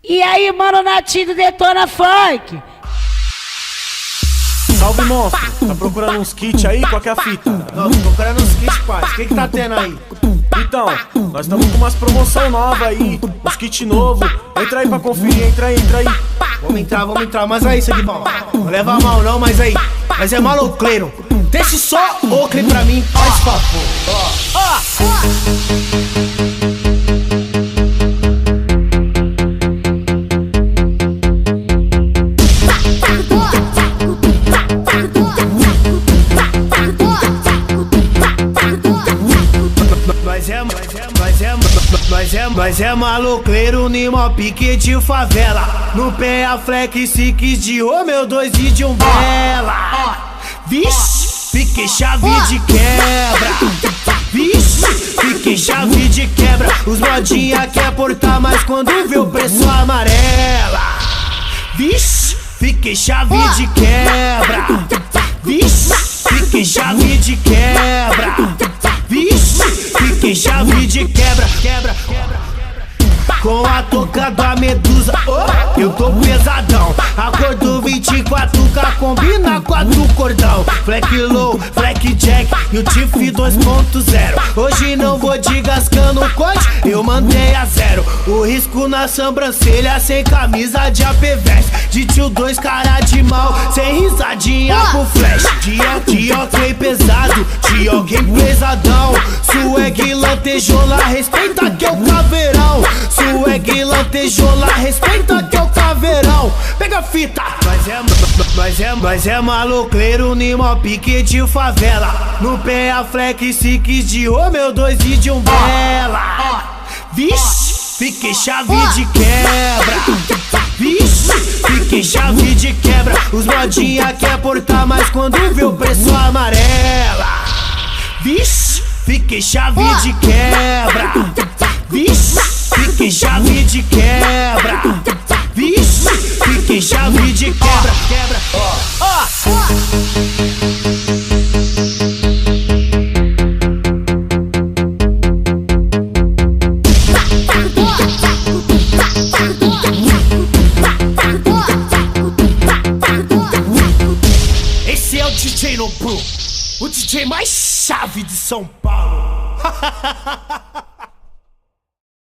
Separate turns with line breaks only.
E aí, mano, Natinho do Detona Funk.
Salve, monstro. Tá procurando uns kits aí? Qual que é a fita?
Não, tô procurando uns kits, pai. O que tá tendo aí?
Então, nós estamos com umas promoção nova aí, uns kits novo. Entra aí pra conferir, entra aí.
Vamos entrar, mas aí, isso aqui, bom. Não leva mal não, mas aí. Mas é maloqueiro. Deixe só o clipe pra mim, faz favor. Mas é maloqueiro, Nimo pique de favela. No pé a flex, six de ô meu dois e de umbela. Vixe, fiquei chave de quebra. Vixe, fiquei chave de quebra. Os modinha quer portar, mas quando vê o preço amarela. Vixe, fiquei chave de quebra. Vixe, fiquei chave de quebra. Vixe, fiquei chave de quebra. Com a touca da medusa, oh, eu tô pesadão. A cor do 24K combina com a do cordão. Fleck low, fleck jack e o Tiff 2.0. Hoje não vou desgascando o corte, eu mandei a zero. O risco na sobrancelha, sem camisa de AP veste. De tio 2 cara de mal, sem risadinha pro flash. De ok pesado, de alguém pesadão. Swag lantejola, respeita que é o caveirão. Swag lantejola, respeita que é o caveirão. Pega a fita. Mas é maloqueiro, Nimo pique de favela. No pé a flex, six de ô meu dois e de umbela. Vixe, fiquei chave de quebra. Vixe, fiquei chave de quebra. Os modinha quer portar, mas quando vê o preço amarela. Vixe, fiquei chave de quebra. Vixe, fiquei chave de quebra. Vixe, fiquei chave de quebra. Esse é o DJ Nobu, o DJ mais chave de São Paulo.